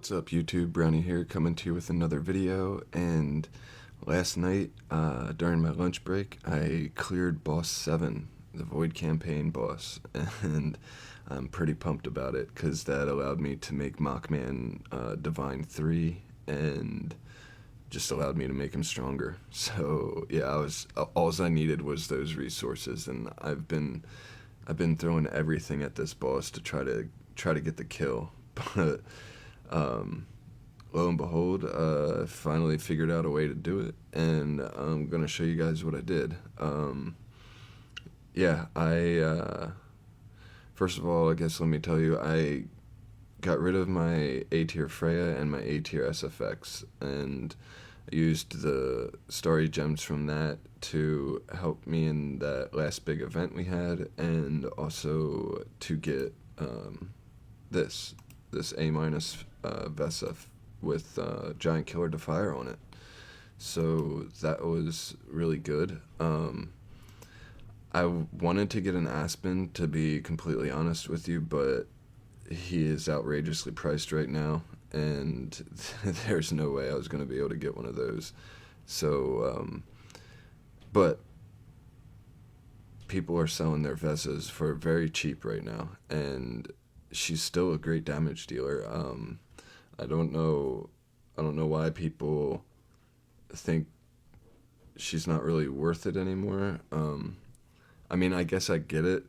What's up YouTube, Brownie here, coming to you with another video. And last night, during my lunch break, I cleared boss 7, the Void campaign boss, and I'm pretty pumped about it because that allowed me to make Mockman Divine 3 and just allowed me to make him stronger. So yeah, all I needed was those resources, and I've been throwing everything at this boss to try to get the kill. But lo and behold, finally figured out a way to do it, and I'm gonna show you guys what I did. Yeah, first of all, I guess let me tell you, I got rid of my A tier Freya and my A tier SFX, and I used the starry gems from that to help me in that last big event we had, and also to get this A minus Vesa with Giant Killer Defier on it. So that was really good. I wanted to get an Aspen, to be completely honest with you, but he is outrageously priced right now, and there's no way I was going to be able to get one of those. So, but people are selling their Vesas for very cheap right now, and she's still a great damage dealer. I don't know why people think she's not really worth it anymore. I mean, I guess I get it.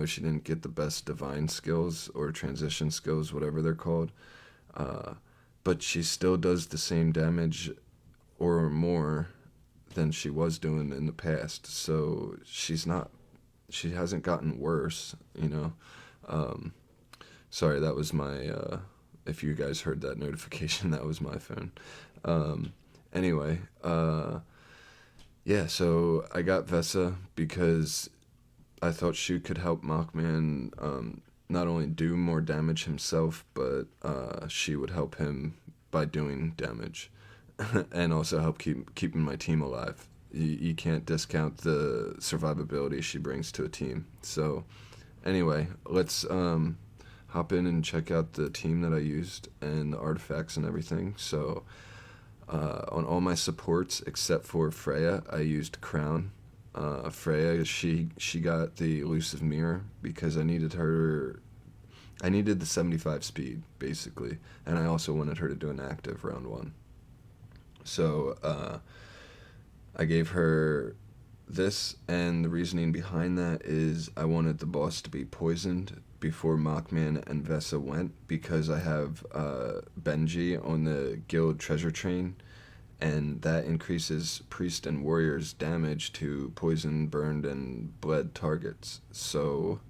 She didn't get the best divine skills or transition skills, whatever they're called. But she still does the same damage or more than she was doing in the past. So she hasn't gotten worse, Sorry, that was my, if you guys heard that notification, that was my phone. Anyway, yeah, so I got Vesa because I thought she could help Mockman not only do more damage himself, but she would help him by doing damage and also help keeping my team alive. You can't discount the survivability she brings to a team. So anyway, let's hop in and check out the team that I used and the artifacts and everything. So on all my supports except for Freya, I used Crown. Freya, she got the elusive mirror because I needed the 75 speed basically, and I also wanted her to do an active round 1. So I gave her this, and the reasoning behind that is I wanted the boss to be poisoned before Mockman and Vesa went, because I have Benji on the guild treasure train, and that increases priest and warriors damage to poison, burned, and bled targets. So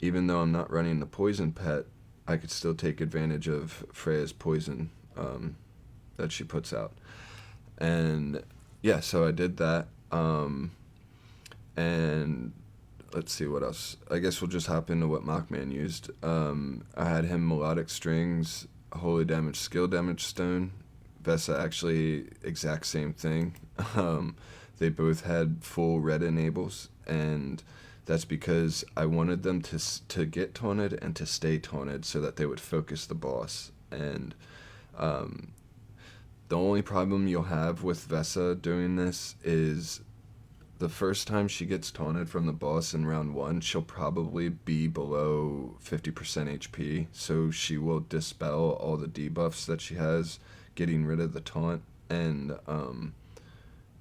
even though I'm not running the poison pet, I could still take advantage of Freya's poison that she puts out. And yeah, so I did that. And let's see what else. I guess we'll just hop into what Mockman used. I had him Melodic Strings, Holy Damage, Skill Damage Stone. Vesa actually exact same thing. They both had full red enables, and that's because I wanted them to get taunted and to stay taunted so that they would focus the boss. And the only problem you'll have with Vesa doing this is the first time she gets taunted from the boss in round 1, she'll probably be below 50% HP, so she will dispel all the debuffs that she has, getting rid of the taunt, and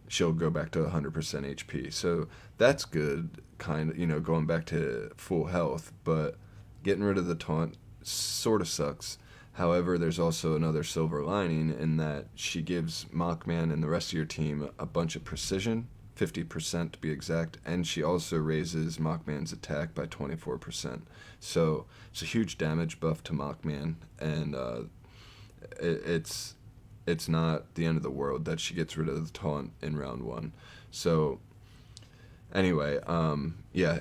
she'll go back to 100% HP. So that's good, kind of, going back to full health, but getting rid of the taunt sort of sucks. However, there's also another silver lining in that she gives Mockman and the rest of your team a bunch of precision, 50% to be exact, and she also raises Mockman's attack by 24%. So it's a huge damage buff to Mockman, and it's not the end of the world that she gets rid of the taunt in round 1. So anyway, yeah,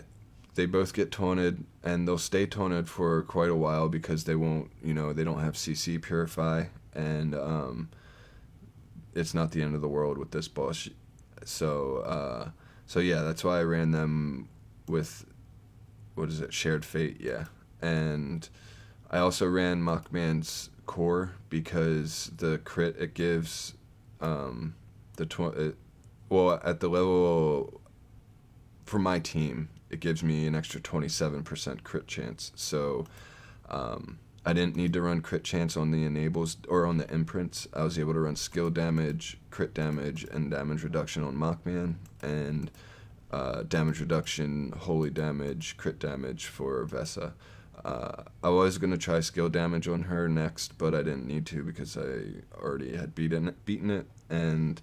they both get taunted, and they'll stay taunted for quite a while because they won't, they don't have CC Purify, and it's not the end of the world with this boss. So yeah, that's why I ran them with, what is it, Shared Fate, yeah. And I also ran Mockman's core because the crit it gives, the well, at the level for my team, it gives me an extra 27% crit chance. So I didn't need to run crit chance on the enables or on the imprints. I was able to run skill damage, crit damage, and damage reduction on Mockman, and damage reduction, holy damage, crit damage for Vesa. I was gonna try skill damage on her next, but I didn't need to because I already had beaten it. And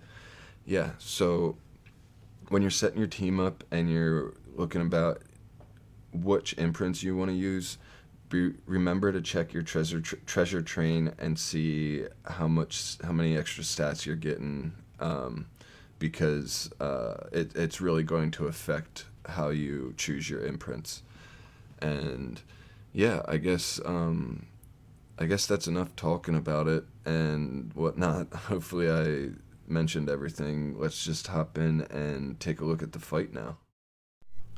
yeah, so when you're setting your team up and you're looking about which imprints you want to use, remember to check your treasure train and see how many extra stats you're getting, because it's really going to affect how you choose your imprints. And yeah, I guess that's enough talking about it and whatnot. Hopefully I mentioned everything. Let's just hop in and take a look at the fight now.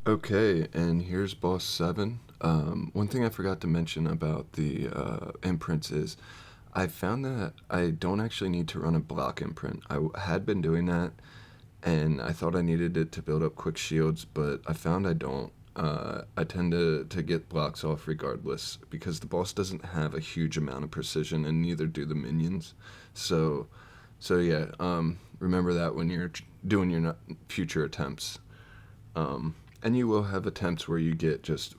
Okay, and here's boss 7. One thing I forgot to mention about the imprints is I found that I don't actually need to run a block imprint. I had been doing that, and I thought I needed it to build up quick shields, but I found I don't. I tend to get blocks off regardless because the boss doesn't have a huge amount of precision, and neither do the minions. So, yeah, remember that when you're doing your future attempts. And you will have attempts where you get just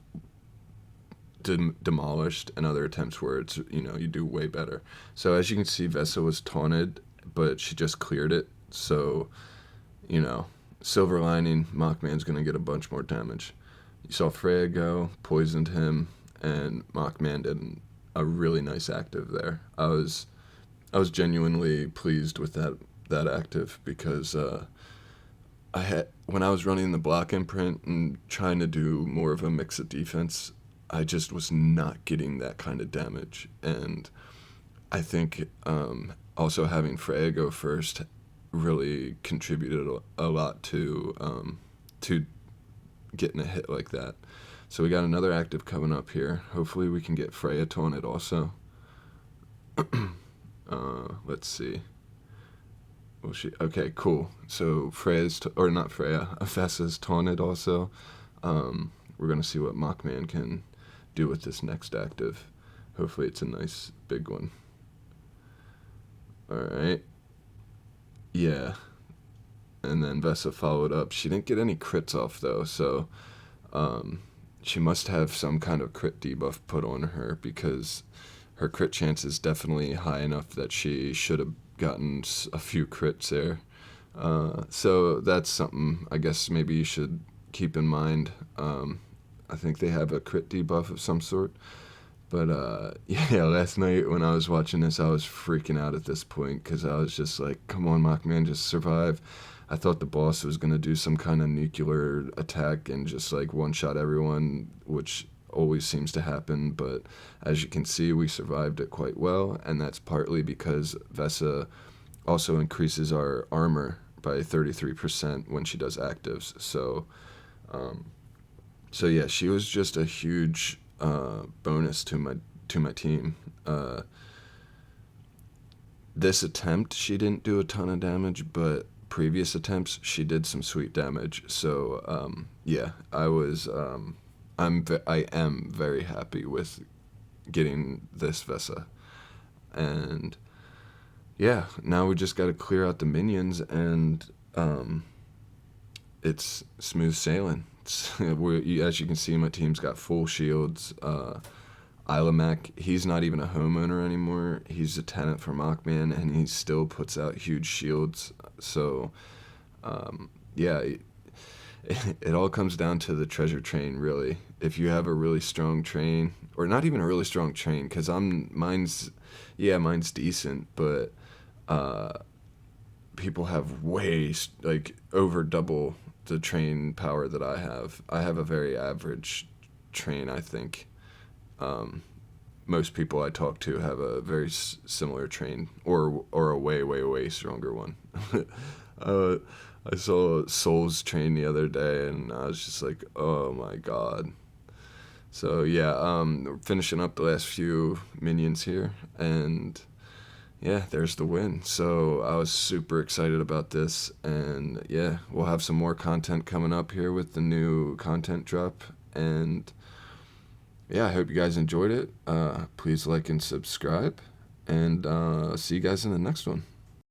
demolished, and other attempts where it's, you do way better. So as you can see, Vesa was taunted, but she just cleared it. So, silver lining, Mockman's going to get a bunch more damage. You saw Freya go, poisoned him, and Mockman did a really nice active there. I was genuinely pleased with that active because when I was running the block imprint and trying to do more of a mix of defense, I just was not getting that kind of damage. And I think also having Freya go first really contributed a lot to getting a hit like that. So we got another active coming up here. Hopefully we can get Freya taunted also. Let's see. Well, okay, cool. So Freya's, or not Freya, Vesa's taunted also. We're going to see what Mockman can do with this next active. Hopefully it's a nice big one. Alright. Yeah. And then Vesa followed up. She didn't get any crits off though, so she must have some kind of crit debuff put on her because her crit chance is definitely high enough that she should have gotten a few crits there. So that's something I guess maybe you should keep in mind. I think they have a crit debuff of some sort. But yeah, last night when I was watching this, I was freaking out at this point because I was just like, come on, Mockman, just survive. I thought the boss was going to do some kind of nuclear attack and just like one-shot everyone, which always seems to happen. But as you can see, we survived it quite well, and that's partly because Vesa also increases our armor by 33% when she does actives. So yeah, she was just a huge bonus to my team. This attempt, she didn't do a ton of damage, but previous attempts, she did some sweet damage. So yeah, I am very happy with getting this Vesa. And yeah, now we just got to clear out the minions, and it's smooth sailing. As you can see, my team's got full shields. Ilamak, he's not even a homeowner anymore. He's a tenant for Mockman, and he still puts out huge shields. So, yeah, it all comes down to the treasure train, really. If you have a really strong train, or not even a really strong train, because mine's decent, but people have way, like, over double the train power that I have. I have a very average train, I think. Most people I talk to have a very similar train, or a way stronger one. I saw Soul's train the other day, and I was just like, oh my god. So yeah, finishing up the last few minions here, and yeah, there's the win. So I was super excited about this, and yeah, we'll have some more content coming up here with the new content drop, and yeah, I hope you guys enjoyed it. Please like and subscribe, and see you guys in the next one.